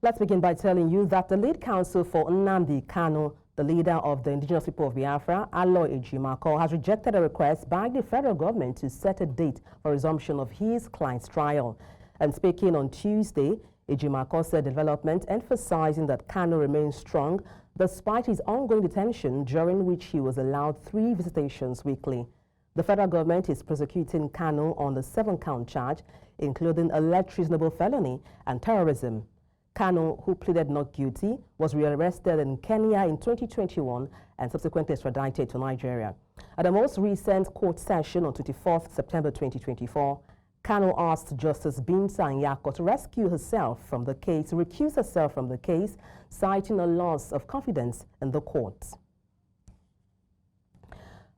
Let's begin by telling you that the lead counsel for Nnamdi Kanu, the leader of the indigenous people of Biafra, Aloy Ejimako, has rejected a request by the federal government to set a date for resumption of his client's trial. And speaking on Tuesday, Ejimako said development emphasizing that Kanu remains strong despite his ongoing detention, during which he was allowed 3 visitations weekly. The federal government is prosecuting Kanu on the 7-count charge, including alleged treasonable felony and terrorism. Kanu, who pleaded not guilty, was rearrested in Kenya in 2021 and subsequently extradited to Nigeria. At the most recent court session on 24th September 2024, Kanu asked Justice Binta Nyako to rescue herself from the case, recuse herself from the case, citing a loss of confidence in the court.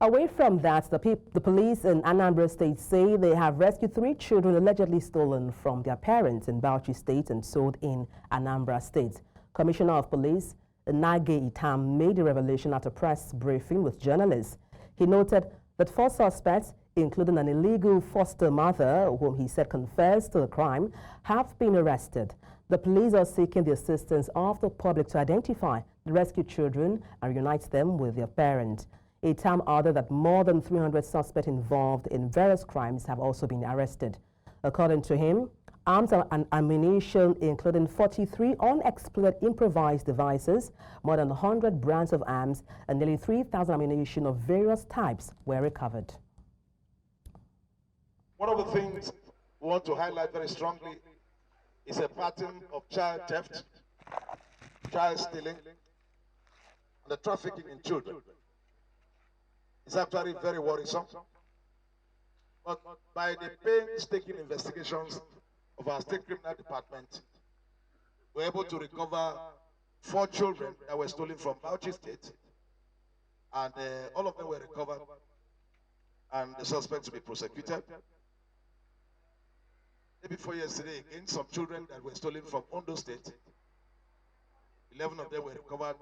Away from that, the police in Anambra State say they have rescued 3 children allegedly stolen from their parents in Bauchi State and sold in Anambra State. Commissioner of Police Nnaghe Itam made the revelation at a press briefing with journalists. He noted that 4 suspects, including an illegal foster mother whom he said confessed to the crime, have been arrested. The police are seeking the assistance of the public to identify the rescued children and reunite them with their parents. Itam added that more than 300 suspects involved in various crimes have also been arrested. According to him, arms and ammunition, including 43 unexploded improvised devices, more than 100 brands of arms, and nearly 3,000 ammunition of various types were recovered. One of the things we want to highlight very strongly is a pattern of child theft, child stealing, and the trafficking in children. It's actually very worrisome. But by the painstaking investigations of our state criminal department, we were able to recover 4 children that were stolen from Bauchi State, and all of them were recovered, and the suspects to be prosecuted. Day before yesterday, again, some children that were stolen from Ondo State, 11 of them were recovered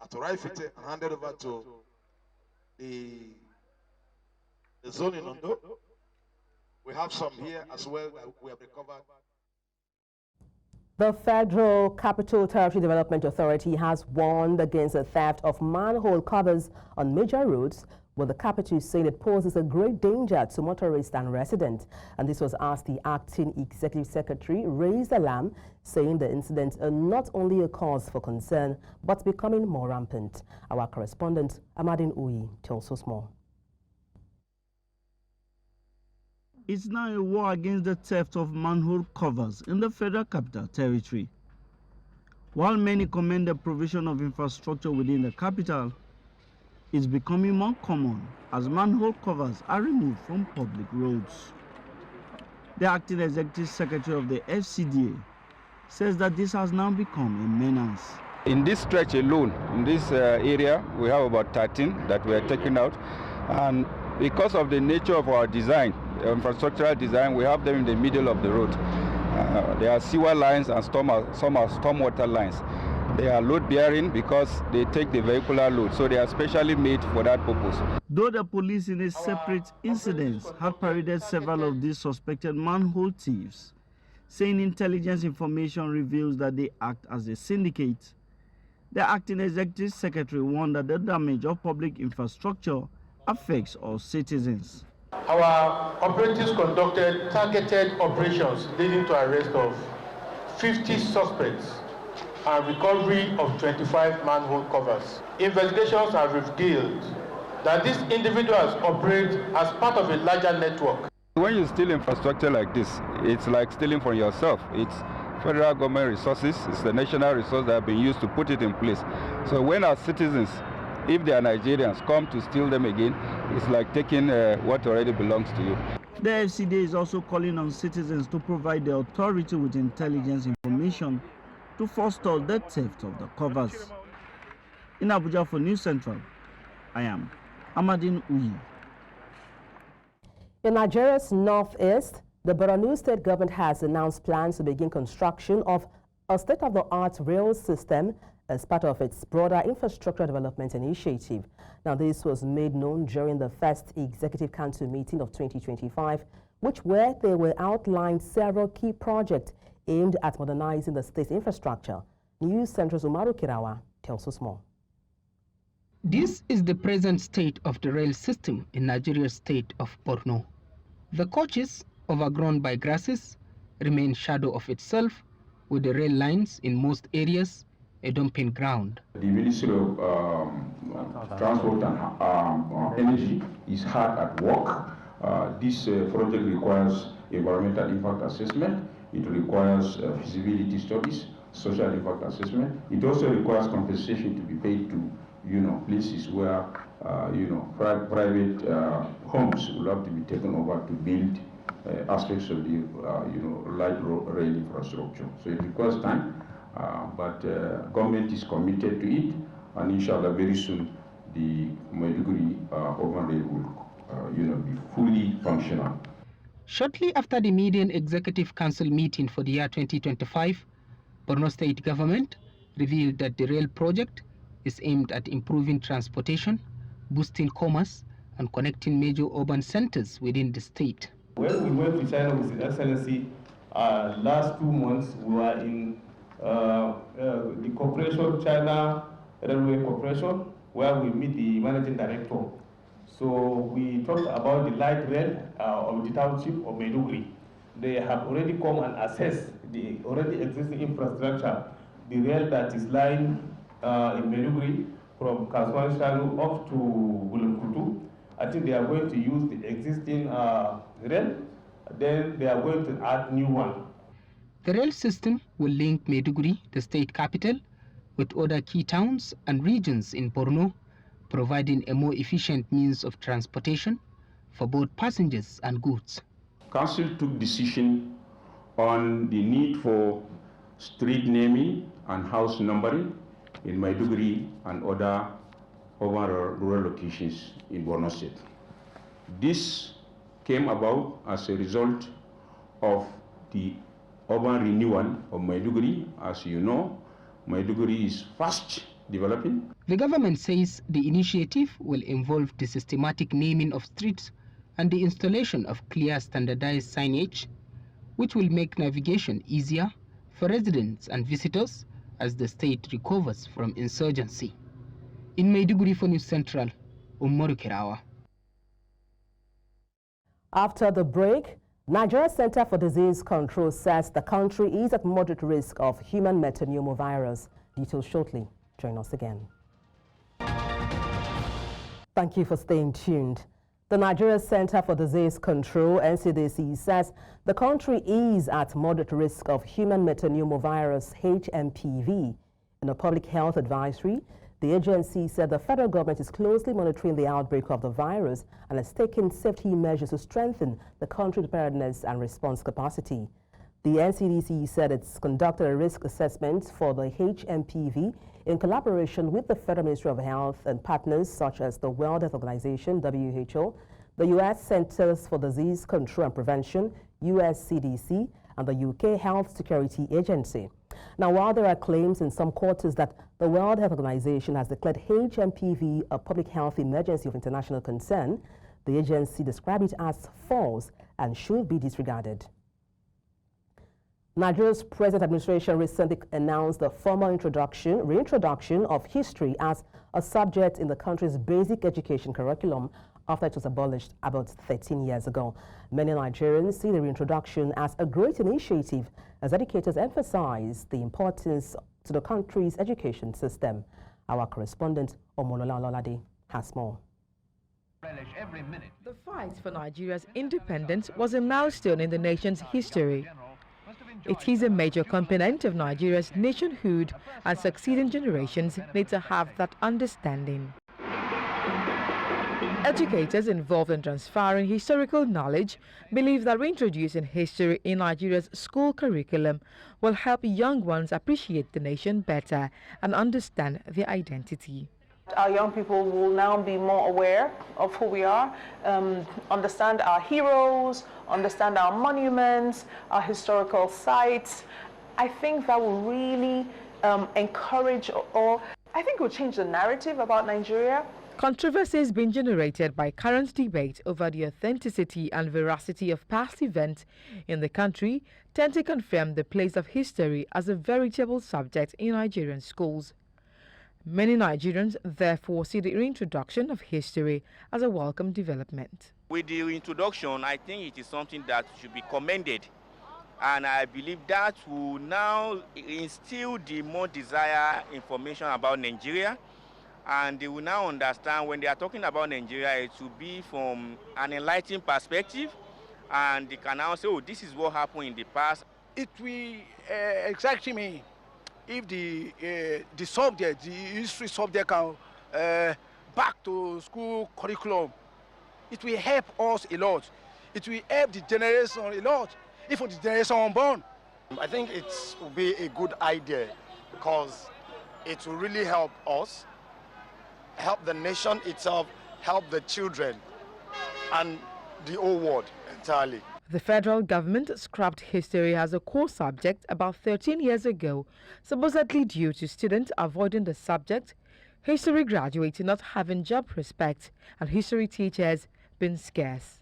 at Oraifite and handed over to the zone in Ondo. We have some here as well that we have recovered. The Federal Capital Territory Development Authority has warned against the theft of manhole covers on major roads, with the capital saying it poses a great danger to motorists and residents. And this was as the acting executive secretary raised alarm, saying the incidents are not only a cause for concern, but becoming more rampant. Our correspondent, Amadin Uyi, tells us more. It's now a war against the theft of manhole covers in the Federal Capital Territory. While many commend the provision of infrastructure within the capital, it's becoming more common as manhole covers are removed from public roads. The acting executive secretary of the FCDA says that this has now become a menace. In this stretch alone, in this area, we have about 13 that were taken out. And because of the nature of our design, infrastructural design, we have them in the middle of the road. There are sewer lines and some are stormwater lines. They are load bearing because they take the vehicular load, so they are specially made for that purpose. Though the police in a separate incident had paraded several of these suspected manhole thieves, saying intelligence information reveals that they act as a syndicate, the acting executive secretary warned that the damage of public infrastructure affects all citizens. Our operatives conducted targeted operations leading to arrest of 50 suspects and recovery of 25 manhole covers. Investigations have revealed that these individuals operate as part of a larger network. When you steal infrastructure like this, it's like stealing from yourself. It's federal government resources, it's the national resource that have been used to put it in place. So when our citizens, if they are Nigerians, come to steal them again, it's like taking what already belongs to you. The FCDA is also calling on citizens to provide the authority with intelligence information to forestall the theft of the covers. In Abuja for News Central, I am Amadin Uyi. In Nigeria's northeast, the Banu state government has announced plans to begin construction of a state-of-the-art rail system as part of its broader infrastructure development initiative. Now, this was made known during the first Executive Council meeting of 2025, where they will outline several key projects aimed at modernizing the state's infrastructure. News Center's Umaru Kirawa tells us more. This is the present state of the rail system in Nigeria's state of Borno. The coaches, overgrown by grasses, remain shadow of itself, with the rail lines in most areas a dumping ground. The Ministry of Transport and Energy is hard at work. This project requires environmental impact assessment. It requires feasibility studies, social impact assessment. It also requires compensation to be paid to places where private homes will have to be taken over to build aspects of the light rail infrastructure. So it requires time, but government is committed to it, and inshallah very soon the Maiduguri urban rail will be fully functional. Shortly after the median executive council meeting for the year 2025, Borno State government revealed that the rail project is aimed at improving transportation, boosting commerce, and connecting major urban centers within the state. When we went to China with His Excellency, last 2 months we were in the Corporation, China Railway Corporation, where we meet the managing director. So we talked about the light rail of the township of Maiduguri. They have already come and assessed the already existing infrastructure, the rail that is lying in Maiduguri from Kaswan Shanu up to Bulunkutu. I think they are going to use the existing rail, then they are going to add new one. The rail system will link Maiduguri, the state capital, with other key towns and regions in Borno, providing a more efficient means of transportation for both passengers and goods. Council took decision on the need for street naming and house numbering in Maiduguri and other urban rural locations in Borno State. This came about as a result of the urban renewal of Maiduguri. As you know, Maiduguri is fast developing. The government says the initiative will involve the systematic naming of streets and the installation of clear standardized signage, which will make navigation easier for residents and visitors as the state recovers from insurgency. In Maiduguri for News Central, Umaru Kirawa. After the break, Nigeria Center for Disease Control says the country is at moderate risk of human metapneumovirus. Details shortly. Join us again. Thank you for staying tuned. The Nigeria Center for Disease Control, NCDC, says the country is at moderate risk of human metapneumovirus, HMPV. In a public health advisory, the agency said the federal government is closely monitoring the outbreak of the virus and has taken safety measures to strengthen the country's preparedness and response capacity. The NCDC said it's conducted a risk assessment for the HMPV in collaboration with the Federal Ministry of Health and partners such as the World Health Organization, WHO, the U.S. Centers for Disease Control and Prevention, US CDC, and the UK Health Security Agency. Now, while there are claims in some quarters that the World Health Organization has declared HMPV a public health emergency of international concern, the agency described it as false and should be disregarded. Nigeria's present administration recently announced the formal reintroduction of history as a subject in the country's basic education curriculum after it was abolished about 13 years ago. Many Nigerians see the reintroduction as a great initiative as educators emphasize the importance to the country's education system. Our correspondent, Omolola Ololade, has more. The fight for Nigeria's independence was a milestone in the nation's history. It is a major component of Nigeria's nationhood, and succeeding generations need to have that understanding. Educators involved in transferring historical knowledge believe that reintroducing history in Nigeria's school curriculum will help young ones appreciate the nation better and understand their identity. Our young people will now be more aware of who we are, understand our heroes, understand our monuments, our historical sites. I think that will really encourage, or I think it will change the narrative about Nigeria. Controversy is being generated by current debate over the authenticity and veracity of past events in the country tend to confirm the place of history as a veritable subject in Nigerian schools. Many Nigerians therefore see the reintroduction of history as a welcome development. With the reintroduction, I think it is something that should be commended, and I believe that will now instill the more desired information about Nigeria, and they will now understand when they are talking about Nigeria, it will be from an enlightened perspective, and they can now say, oh, this is what happened in the past. It will excite me if the subject, the history subject can back to school curriculum. It will help us a lot. It will help the generation a lot, even the generation unborn. I think it will be a good idea because it will really help us, help the nation itself, help the children and the whole world entirely. The federal government scrapped history as a core subject about 13 years ago, supposedly due to students avoiding the subject, history graduates not having job prospects, and history teachers being scarce.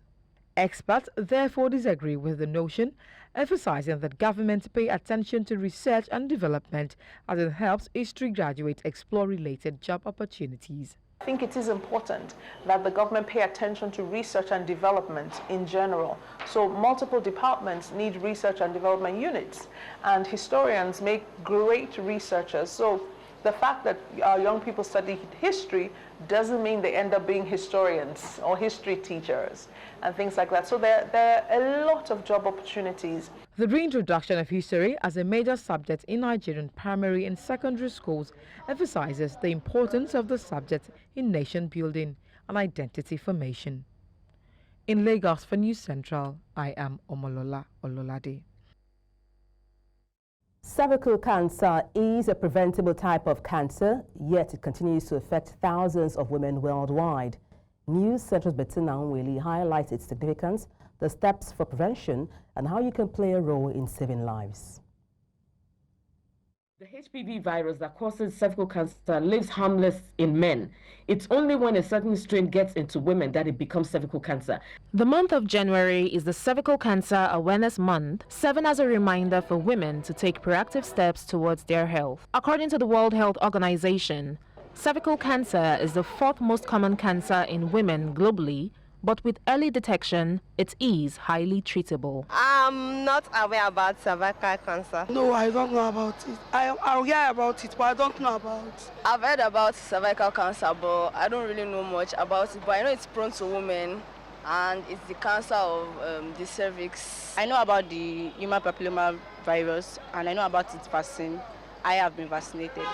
Experts therefore disagree with the notion, emphasizing that governments pay attention to research and development as it helps history graduates explore related job opportunities. I think it is important that the government pay attention to research and development in general. So multiple departments need research and development units, and historians make great researchers. So the fact that our young people study history doesn't mean they end up being historians or history teachers and things like that. So there are a lot of job opportunities. The reintroduction of history as a major subject in Nigerian primary and secondary schools emphasizes the importance of the subject in nation building and identity formation. In Lagos for News Central, I am Omolola Ololade. Cervical cancer is a preventable type of cancer, yet it continues to affect thousands of women worldwide. News Central's Bettina Nweli highlights its significance, the steps for prevention, and how you can play a role in saving lives. The HPV virus that causes cervical cancer lives harmless in men. It's only when a certain strain gets into women that it becomes cervical cancer. The month of January is the Cervical Cancer Awareness Month, serving as a reminder for women to take proactive steps towards their health. According to the World Health Organization, cervical cancer is the fourth most common cancer in women globally, but with early detection, it is highly treatable. I'm not aware about cervical cancer. No, I don't know about it. I'll hear about it, but I don't know about it. I've heard about cervical cancer, but I don't really know much about it. But I know it's prone to women, and it's the cancer of the cervix. I know about the human papilloma virus, and I know about its vaccine. I have been vaccinated.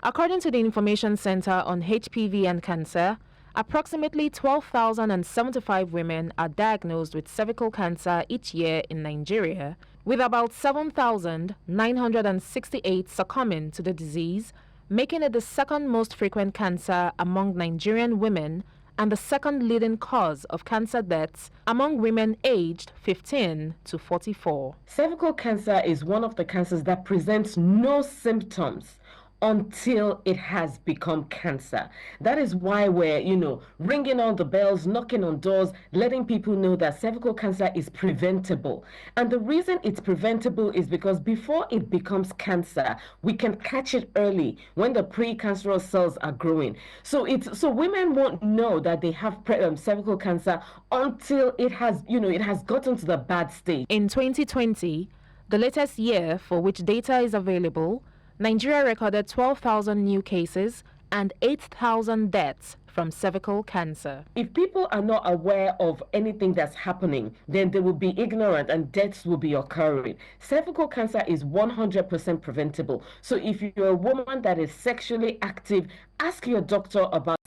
According to the Information Center on HPV and Cancer, approximately 12,075 women are diagnosed with cervical cancer each year in Nigeria, with about 7,968 succumbing to the disease, making it the second most frequent cancer among Nigerian women and the second leading cause of cancer deaths among women aged 15 to 44. Cervical cancer is one of the cancers that presents no symptoms until it has become cancer. That is why we're, ringing on the bells, knocking on doors, letting people know that cervical cancer is preventable. And the reason it's preventable is because before it becomes cancer, we can catch it early when the precancerous cells are growing. So women won't know that they have cervical cancer until it has, it has gotten to the bad stage. In 2020, the latest year for which data is available, Nigeria recorded 12,000 new cases and 8,000 deaths from cervical cancer. If people are not aware of anything that's happening, then they will be ignorant and deaths will be occurring. Cervical cancer is 100% preventable. So if you're a woman that is sexually active, ask your doctor about,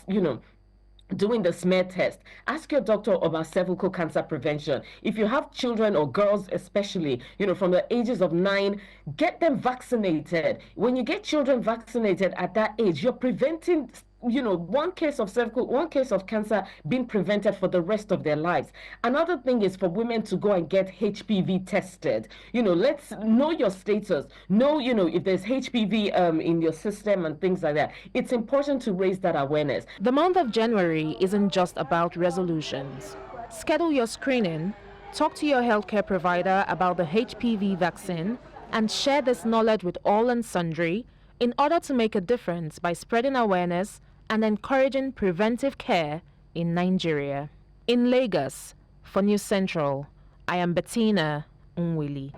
doing the smear test. Ask your doctor about cervical cancer prevention. If you have children or girls especially, from the ages of 9, get them vaccinated. When you get children vaccinated at that age, you're preventing one case of cancer being prevented for the rest of their lives. Another thing is for women to go and get HPV tested. Let's know your status, know, if there's HPV in your system and things like that. It's important to raise that awareness. The month of January isn't just about resolutions. Schedule your screening, talk to your healthcare provider about the HPV vaccine, and share this knowledge with all and sundry in order to make a difference by spreading awareness and encouraging preventive care in Nigeria. In Lagos, for News Central, I am Bettina Unwili.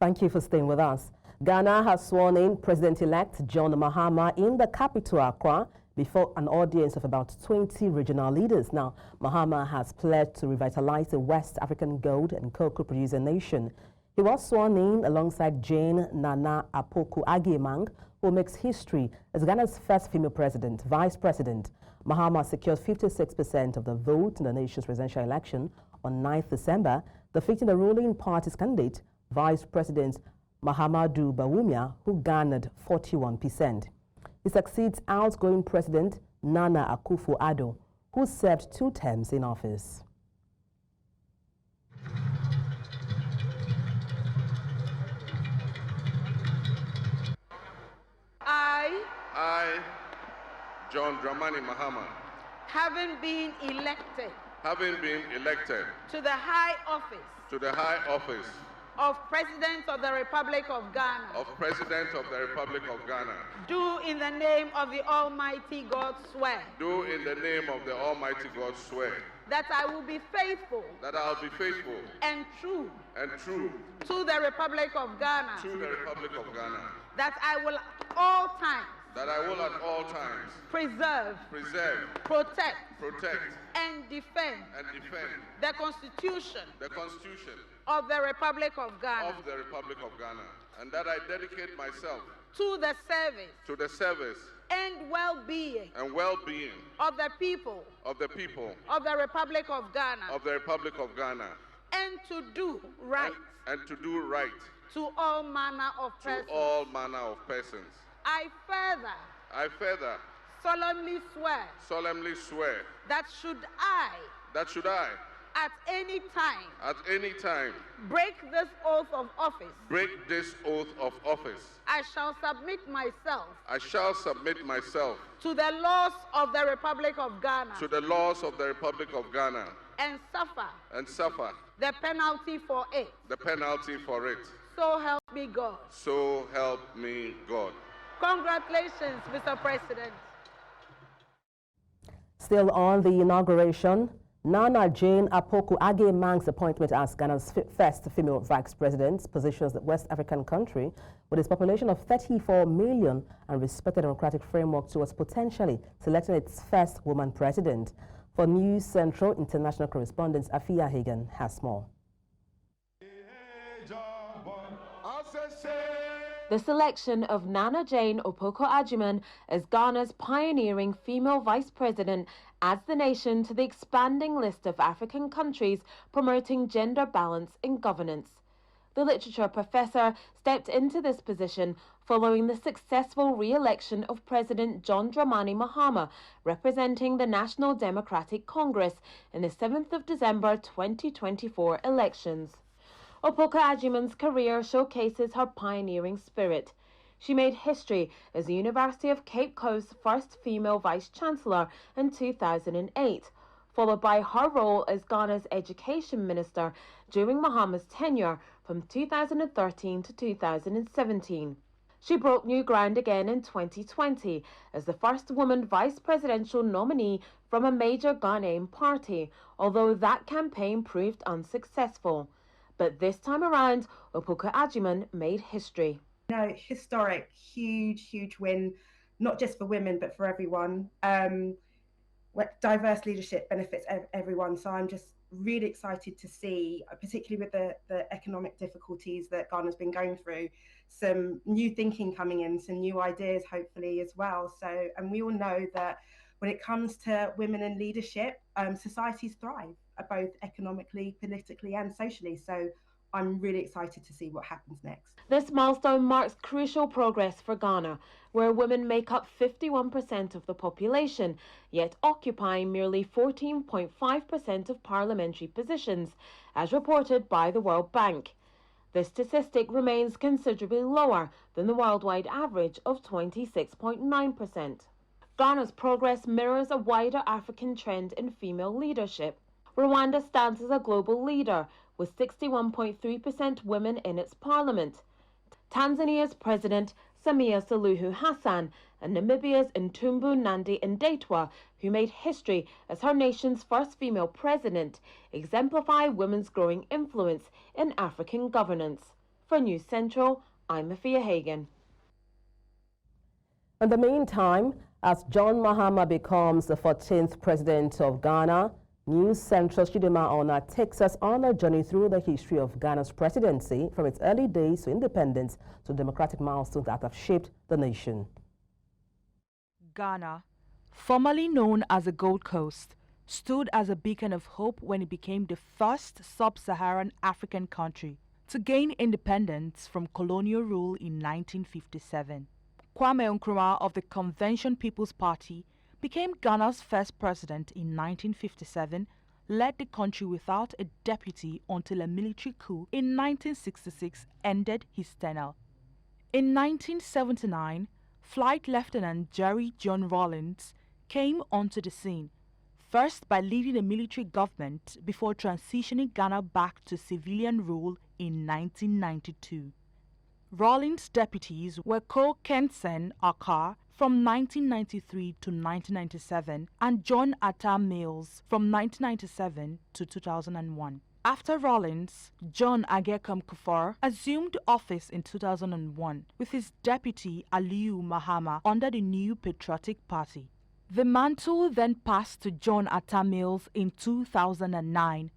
Thank you for staying with us. Ghana has sworn in President-elect John Mahama in the capital, Accra, before an audience of about 20 regional leaders. Now, Mahama has pledged to revitalize the West African gold and cocoa producer nation. He was sworn in alongside Jane Nana Akufo-Addo, who makes history as Ghana's first female president, vice president. Mahama secured 56% of the vote in the nation's presidential election on 9th December, defeating the ruling party's candidate, Vice President Mahamudu Bawumia, who garnered 41%. He succeeds outgoing President Nana Akufo-Addo, who served 2 terms in office. I, John Dramani Mahama, having been elected to the high office of President of the Republic of Ghana, do in the name of the Almighty God swear that I will be faithful and true to the Republic of Ghana, that I will at all times preserve, protect, and defend the Constitution of the Republic of Ghana, and that I dedicate myself to the service and well-being of the people of the Republic of Ghana, and to do right to all manner of persons. I further solemnly swear that should I at any time break this oath of office, I shall submit myself to the laws of the Republic of Ghana, and suffer the penalty for it. So help me God. Congratulations, Mr. President. Still on the inauguration, Nana Jane Akufo-Addo's appointment as Ghana's first female vice president positions the West African country with its population of 34 million and respected democratic framework towards potentially selecting its first woman president. For News Central, international correspondent Afia Hagan has more. The selection of Nana Jane Akufo-Addo as Ghana's pioneering female vice president adds the nation to the expanding list of African countries promoting gender balance in governance. The literature professor stepped into this position following the successful re-election of President John Dramani Mahama, representing the National Democratic Congress in the 7th of December 2024 elections. Akufo-Addo's career showcases her pioneering spirit. She made history as the University of Cape Coast's first female vice-chancellor in 2008, followed by her role as Ghana's education minister during Mahama's tenure from 2013 to 2017. She broke new ground again in 2020 as the first woman vice presidential nominee from a major Ghanaian party, although that campaign proved unsuccessful. But this time around, Akufo-Addo made history. Historic, huge win, not just for women, but for everyone. Diverse leadership benefits everyone. So I'm just really excited to see, particularly with the economic difficulties that Ghana's been going through, some new thinking coming in, some new ideas, hopefully, as well. So, and we all know that when it comes to women in leadership, societies thrive, both economically, politically, and socially. So I'm really excited to see what happens next. This milestone marks crucial progress for Ghana, where women make up 51% of the population, yet occupying merely 14.5% of parliamentary positions, as reported by the World Bank. This statistic remains considerably lower than the worldwide average of 26.9%. Ghana's progress mirrors a wider African trend in female leadership. Rwanda stands as a global leader, with 61.3% women in its parliament. Tanzania's President Samia Suluhu Hassan and Namibia's Ntumbu Nandi-Ndaitwah, who made history as her nation's first female president, exemplify women's growing influence in African governance. For News Central, I'm Afia Hagen. In the meantime, as John Mahama becomes the 14th president of Ghana, News Central's Chidima Ona takes us on a journey through the history of Ghana's presidency, from its early days to independence to democratic milestones that have shaped the nation. Ghana, formerly known as the Gold Coast, stood as a beacon of hope when it became the first sub-Saharan African country to gain independence from colonial rule in 1957. Kwame Nkrumah of the Convention People's Party became Ghana's first president in 1957, led the country without a deputy until a military coup in 1966 ended his tenure. In 1979, Flight Lieutenant Jerry John Rawlings came onto the scene, first by leading a military government before transitioning Ghana back to civilian rule in 1992. Rawlings' deputies were Ko Kensen Akar from 1993 to 1997 and John Atta Mills from 1997 to 2001. After Rawlings, John Agyekum Kufuor assumed office in 2001 with his deputy Aliyu Mahama under the New Patriotic Party. The mantle then passed to John Atta Mills in 2009.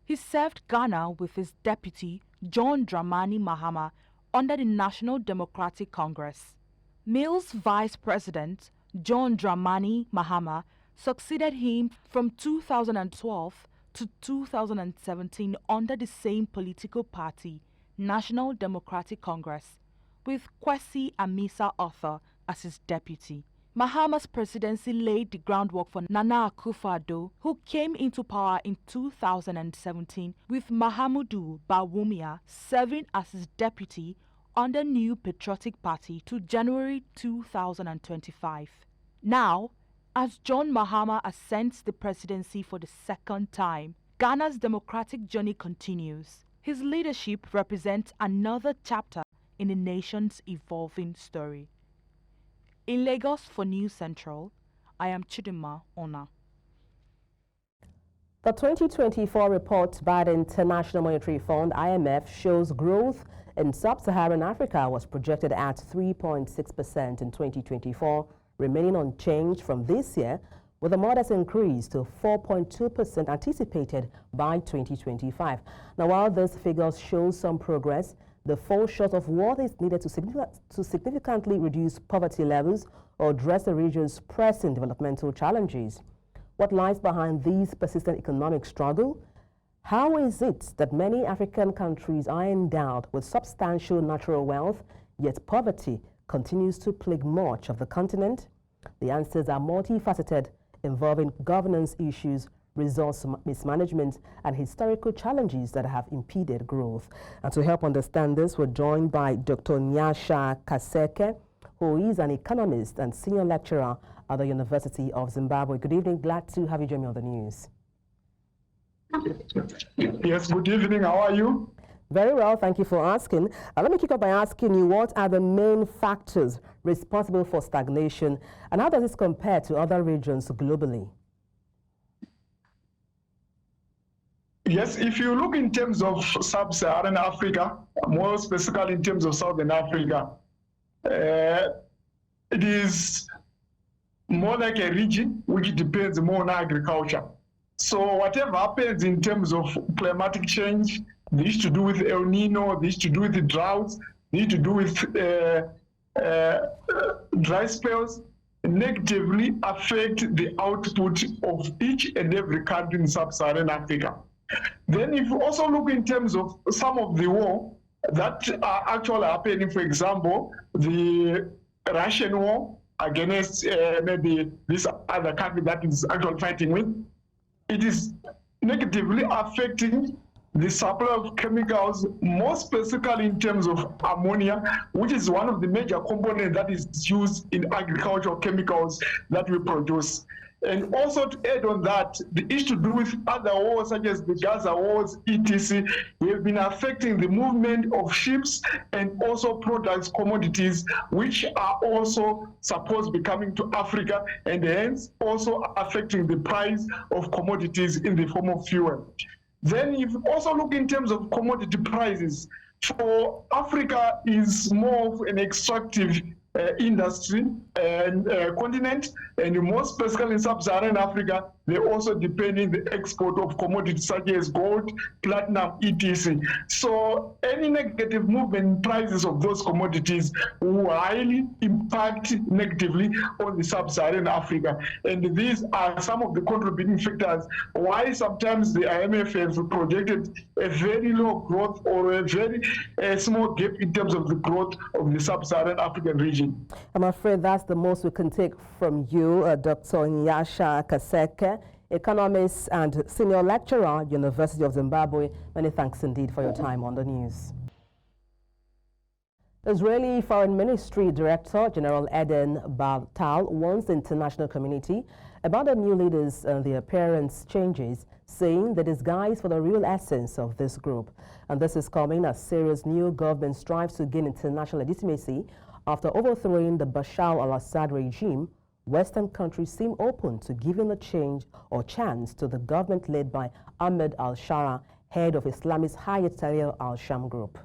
He served Ghana with his deputy John Dramani Mahama under the National Democratic Congress. Mills' vice president, John Dramani Mahama, succeeded him from 2012 to 2017 under the same political party, National Democratic Congress, with Kwesi Amisa Arthur as his deputy. Mahama's presidency laid the groundwork for Nana Akufo-Addo, who came into power in 2017 with Mahamudu Bawumia serving as his deputy under New Patriotic Party to January 2025. Now, as John Mahama ascends the presidency for the second time, Ghana's democratic journey continues. His leadership represents another chapter in the nation's evolving story. In Lagos for News Central, I am Chidima Ona. The 2024 report by the International Monetary Fund, IMF, shows growth in sub-Saharan Africa was projected at 3.6% in 2024, remaining unchanged from this year, with a modest increase to 4.2% anticipated by 2025. Now, while these figures show some progress, they fall short of what is needed to significantly reduce poverty levels or address the region's pressing developmental challenges. What lies behind these persistent economic struggle? How is it that many African countries are endowed with substantial natural wealth, yet poverty continues to plague much of the continent? The answers are multifaceted, involving governance issues, resource mismanagement, and historical challenges that have impeded growth. And to help understand this, we're joined by Dr. Nyasha Kaseke, who is an economist and senior lecturer at the University of Zimbabwe. Good evening. Glad to have you join me on the news. Yes, good evening. How are you? Very well, thank you for asking. Let me kick off by asking you, what are the main factors responsible for stagnation, and how does this compare to other regions globally? Yes, if you look in terms of sub-Saharan Africa, more specifically in terms of Southern Africa, it is more like a region which depends more on agriculture. So whatever happens in terms of climatic change, this to do with El Nino, this to do with the droughts, this to do with dry spells, negatively affect the output of each and every country in sub-Saharan Africa. Then if you also look in terms of some of the war that are actually happening, for example, the Russian war against maybe this other country that is actually fighting with, it is negatively affecting the supply of chemicals, more specifically in terms of ammonia, which is one of the major components that is used in agricultural chemicals that we produce. And also to add on that, the issue to do with other wars, such as the Gaza wars, etc., have been affecting the movement of ships and also products, commodities, which are also supposed to be coming to Africa, and hence also affecting the price of commodities in the form of fuel. Then if you also look in terms of commodity prices, for Africa is more of an extractive industry and continent, and more specifically in sub-Saharan Africa, they also depend on the export of commodities such as gold, platinum, etc. So any negative movement in prices of those commodities will highly impact negatively on the sub-Saharan Africa. And these are some of the contributing factors why sometimes the IMF has projected a very low growth or a very small gap in terms of the growth of the sub-Saharan African region. I'm afraid that's the most we can take from you, Dr. Nyasha Kaseke, economist and senior lecturer, University of Zimbabwe. Many thanks indeed for your time on the news. Israeli Foreign Ministry Director General Eden Bartal warns the international community about the new leaders and their appearance changes, saying the disguise for the real essence of this group. And this is coming as Syria's new government strives to gain international legitimacy after overthrowing the Bashar al-Assad regime. Western countries seem open to giving a change or chance to the government led by Ahmed al-Shara, head of Islamist Hayat Tahrir al-Sham group.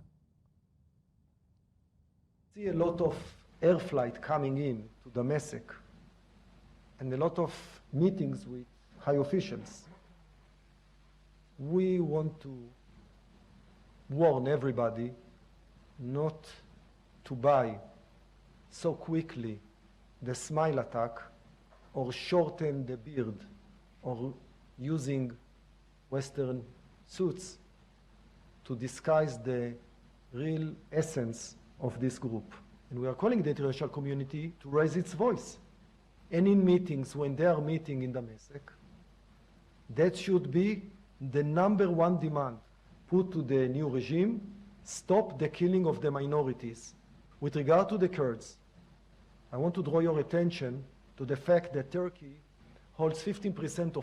See a lot of air flight coming in to Damascus and a lot of meetings with high officials. We want to warn everybody not to buy so quickly the smile attack or shorten the beard or using Western suits to disguise the real essence of this group. And we are calling the international community to raise its voice. And in meetings, when they are meeting in Damascus, that should be the #1 demand put to the new regime: stop the killing of the minorities. With regard to the Kurds, I want to draw your attention to the fact that Turkey holds 15%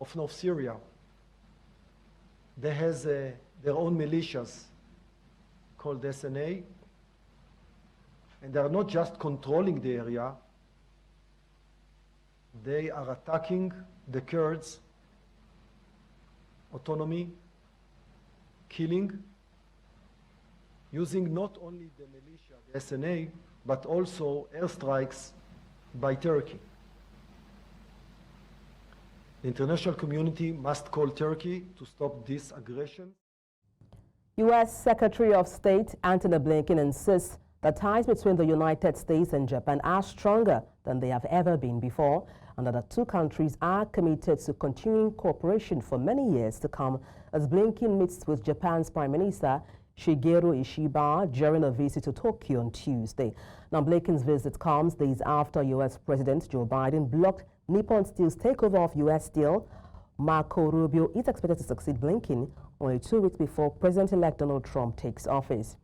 of North Syria. They has their own militias called SNA, and they are not just controlling the area, they are attacking the Kurds' autonomy, killing, using not only the militia, the SNA, but also airstrikes by Turkey. The international community must call Turkey to stop this aggression. U.S. Secretary of State Antony Blinken insists that ties between the United States and Japan are stronger than they have ever been before, and that the two countries are committed to continuing cooperation for many years to come, as Blinken meets with Japan's Prime Minister Shigeru Ishiba during a visit to Tokyo on Tuesday. Now, Blinken's visit comes days after U.S. President Joe Biden blocked Nippon Steel's takeover of U.S. Steel. Marco Rubio is expected to succeed Blinken only 2 weeks before President-elect Donald Trump takes office.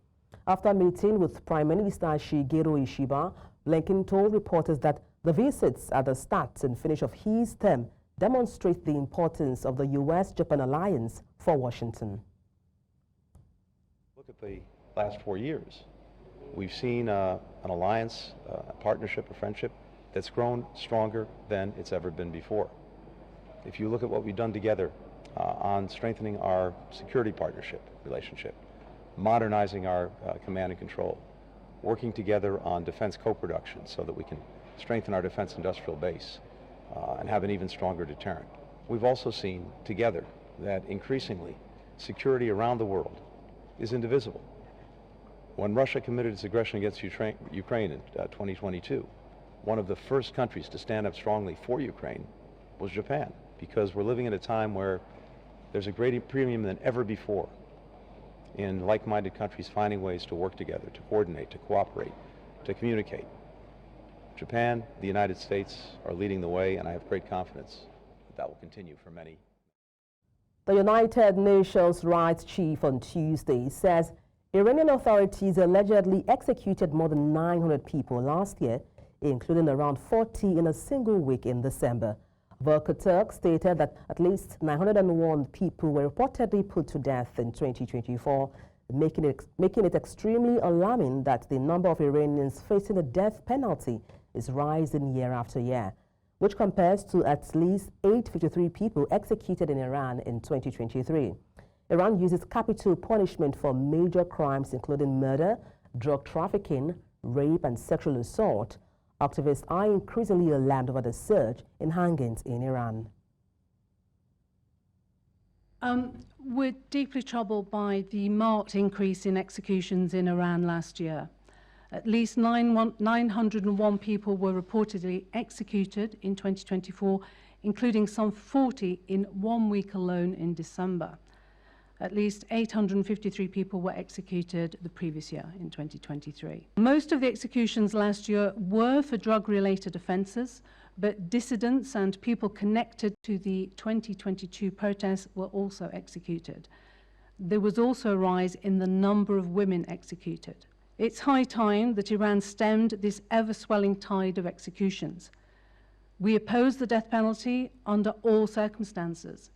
After meeting with Prime Minister Shigeru Ishiba, Blinken told reporters that the visits at the start and finish of his term demonstrate the importance of the U.S.-Japan alliance for Washington. Look at the last 4 years. We've seen an alliance, a partnership, a friendship that's grown stronger than it's ever been before. If you look at what we've done together on strengthening our security partnership relationship, modernizing our command and control, working together on defense co-production so that we can strengthen our defense industrial base and have an even stronger deterrent. We've also seen together that increasingly security around the world is indivisible. When Russia committed its aggression against Ukraine in 2022, one of the first countries to stand up strongly for Ukraine was Japan, because we're living at a time where there's a greater premium than ever before in like-minded countries finding ways to work together, to coordinate, to cooperate, to communicate. Japan, the United States are leading the way, and I have great confidence that that will continue for many. The United Nations Rights Chief on Tuesday says Iranian authorities allegedly executed more than 900 people last year, including around 40 in a single week in December. Volker Turk stated that at least 901 people were reportedly put to death in 2024, making it extremely alarming that the number of Iranians facing the death penalty is rising year after year, which compares to at least 853 people executed in Iran in 2023. Iran uses capital punishment for major crimes including murder, drug trafficking, rape, and sexual assault. Activists are increasingly alarmed over the surge in hangings in Iran. We're deeply troubled by the marked increase in executions in Iran last year. At least 901 people were reportedly executed in 2024, including some 40 in 1 week alone in December. At least 853 people were executed the previous year in 2023. Most of the executions last year were for drug-related offences, but dissidents and people connected to the 2022 protests were also executed. There was also a rise in the number of women executed. It's high time that Iran stemmed this ever-swelling tide of executions. We oppose the death penalty under all circumstances.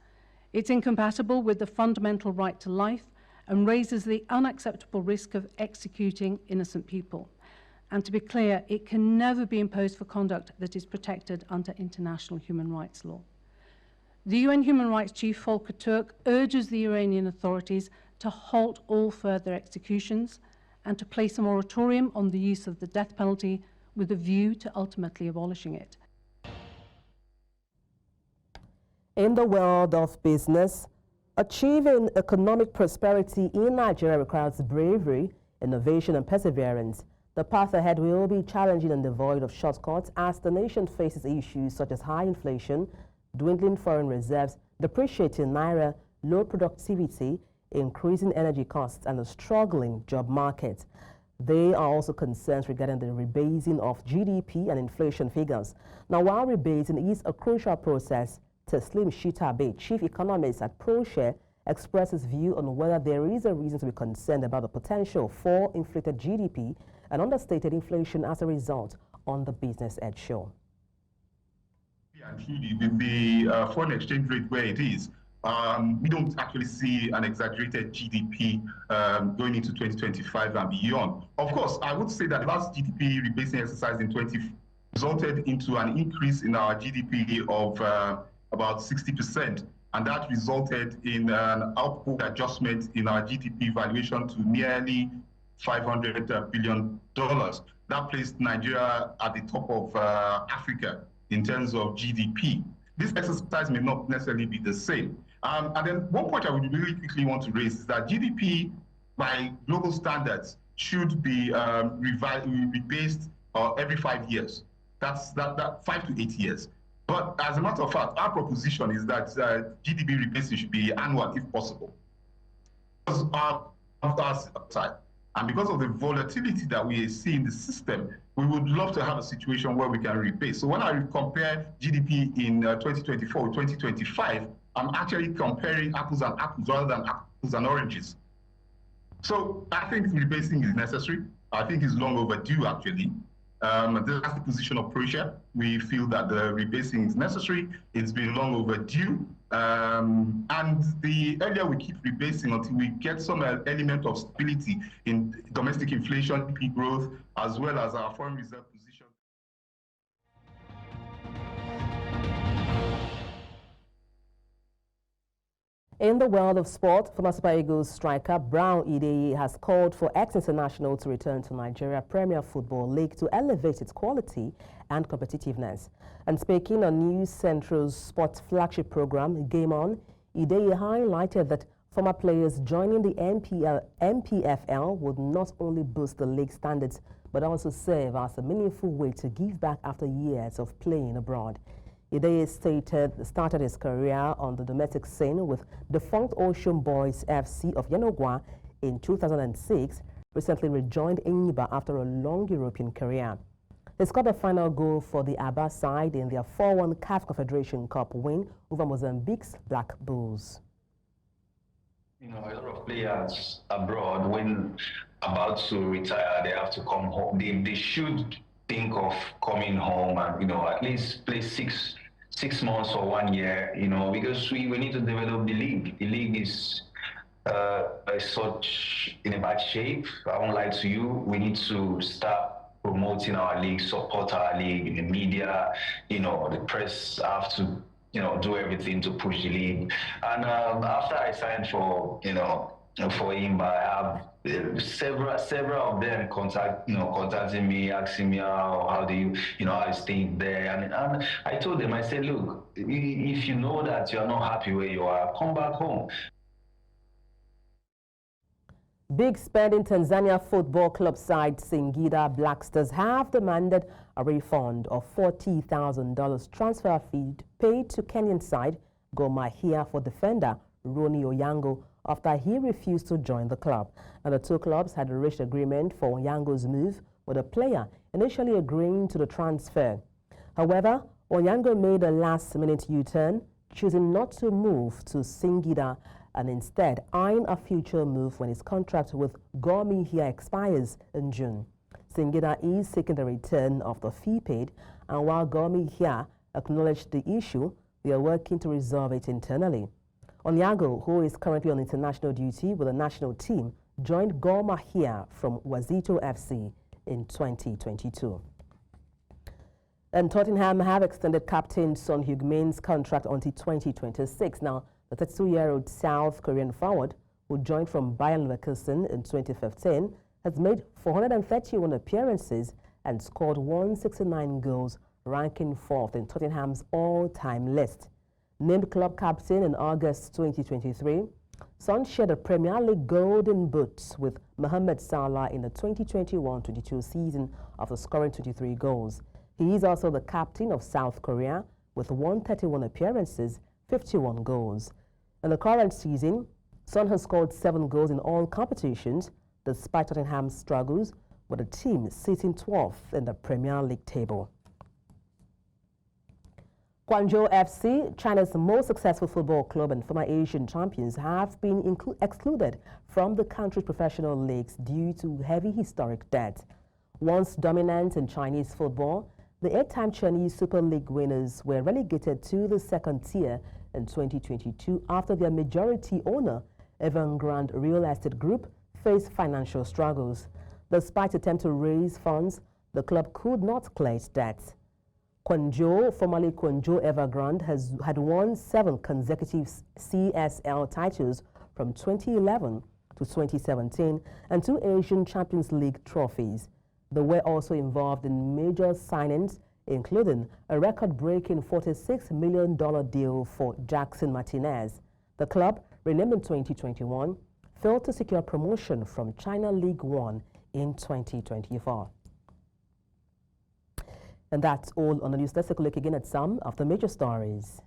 It's incompatible with the fundamental right to life and raises the unacceptable risk of executing innocent people. And to be clear, it can never be imposed for conduct that is protected under international human rights law. The UN Human Rights Chief Volker Turk urges the Iranian authorities to halt all further executions and to place a moratorium on the use of the death penalty with a view to ultimately abolishing it. In the world of business, achieving economic prosperity in Nigeria requires bravery, innovation, and perseverance. The path ahead will be challenging and devoid of shortcuts as the nation faces issues such as high inflation, dwindling foreign reserves, depreciating naira, low productivity, increasing energy costs, and a struggling job market. There are also concerns regarding the rebasing of GDP and inflation figures. Now, while rebasing is a crucial process, Teslim Shitabe, chief economist at ProShare, expresses view on whether there is a reason to be concerned about the potential for inflated GDP and understated inflation as a result on the Business Edge show. And truly, with the foreign exchange rate where it is, we don't actually see an exaggerated GDP going into 2025 and beyond. Of course, I would say that the last GDP rebasing exercise in 2020 resulted into an increase in our GDP of about 60%, and that resulted in an output adjustment in our GDP valuation to nearly $500 billion. That placed Nigeria at the top of Africa in terms of GDP. This exercise may not necessarily be the same. And then one point I would really quickly want to raise is that GDP by global standards should be rebased every 5 years. That's 5 to 8 years. But as a matter of fact, our proposition is that GDP rebasing should be annual if possible. Because and because of the volatility that we see in the system, we would love to have a situation where we can rebase. So when I compare GDP in 2024 with 2025, I'm actually comparing apples and apples rather than apples and oranges. So I think rebasing is necessary. I think it's long overdue, actually. That's the position of ProShare. We feel that the rebasing is necessary. It's been long overdue. And the earlier we keep rebasing until we get some element of stability in domestic inflation, GDP growth, as well as our foreign reserve position. In the world of sport, former Super Eagles striker Brown E has called for ex-international to return to Nigeria Premier Football League to elevate its quality and competitiveness. And speaking on News Central's sports flagship program, Game On, Ideye highlighted that former players joining the MPFL would not only boost the league standards, but also serve as a meaningful way to give back after years of playing abroad. Nnaghe started his career on the domestic scene with defunct Ocean Boys FC of Yenagoa in 2006, recently rejoined Enyimba after a long European career. He scored a final goal for the Aba side in their 4-1 CAF Confederation Cup win over Mozambique's Black Bulls. You know, a lot of players abroad, when about to retire, they have to come home. They should think of coming home and, you know, at least play six months or 1 year, you know, because we need to develop the league. The league is such in a bad shape. I won't lie to you. We need to start promoting our league, support our league, the media, you know, the press have to, you know, do everything to push the league. And after I signed for, you know, for Enyimba, I have several of them contacting me, asking me how do you know, how is things there. And I told them, I said, look, if you know that you are not happy where you are, come back home. Big Spending Tanzania football club side Singida Black Stars have demanded a refund of $40,000 transfer fee paid to Kenyan side Gor Mahia for defender Ronnie Onyango after he refused to join the club. And the two clubs had reached agreement for Onyango's move, with the player initially agreeing to the transfer. However, Onyango made a last-minute U-turn, choosing not to move to Singida and instead eyeing a future move when his contract with Gor Mahia expires in June. Singida is seeking the return of the fee paid, and while Gor Mahia acknowledged the issue, they are working to resolve it internally. Onyango, who is currently on international duty with the national team, joined Gor Mahia from Wazito FC in 2022. And Tottenham have extended captain Son Heung-min's contract until 2026. Now, the 32-year-old South Korean forward, who joined from Bayern Leverkusen in 2015, has made 431 appearances and scored 169 goals, ranking 4th in Tottenham's all-time list. Named club captain in August 2023, Son shared a Premier League golden boot with Mohamed Salah in the 2021-22 season after scoring 23 goals. He is also the captain of South Korea with 131 appearances, 51 goals. In the current season, Son has scored 7 goals in all competitions, despite Tottenham's struggles, with the team sitting 12th in the Premier League table. Quanjian FC, China's most successful football club and former Asian champions, have been excluded from the country's professional leagues due to heavy historic debt. Once dominant in Chinese football, the 8-time Chinese Super League winners were relegated to the second tier in 2022 after their majority owner, Evergrande Real Estate Group, faced financial struggles. Despite attempts to raise funds, the club could not clear its debts. Quanjian, formerly Quanjian Evergrande, had won 7 consecutive CSL titles from 2011 to 2017 and 2 Asian Champions League trophies. They were also involved in major signings, including a record-breaking $46 million deal for Jackson Martinez. The club, renamed in 2021, failed to secure promotion from China League One in 2024. And that's all on the news. Let's take a look again at some of the major stories.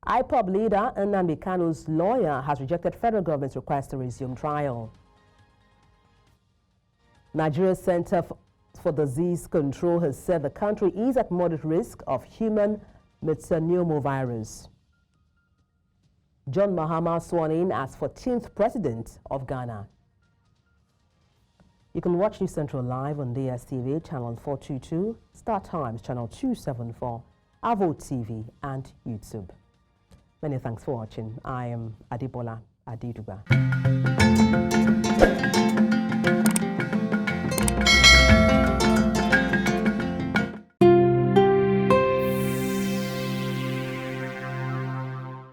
IPOB leader Nnamdi Kanu's lawyer has rejected federal government's request to resume trial. Nigeria's Center for Disease Control has said the country is at moderate risk of human metapneumovirus. John Mahama sworn in as 14th president of Ghana. You can watch News Central live on DSTV, channel 422, Star Times, channel 274, Avo TV, and YouTube. Many thanks for watching. I am Adibola Adiduba.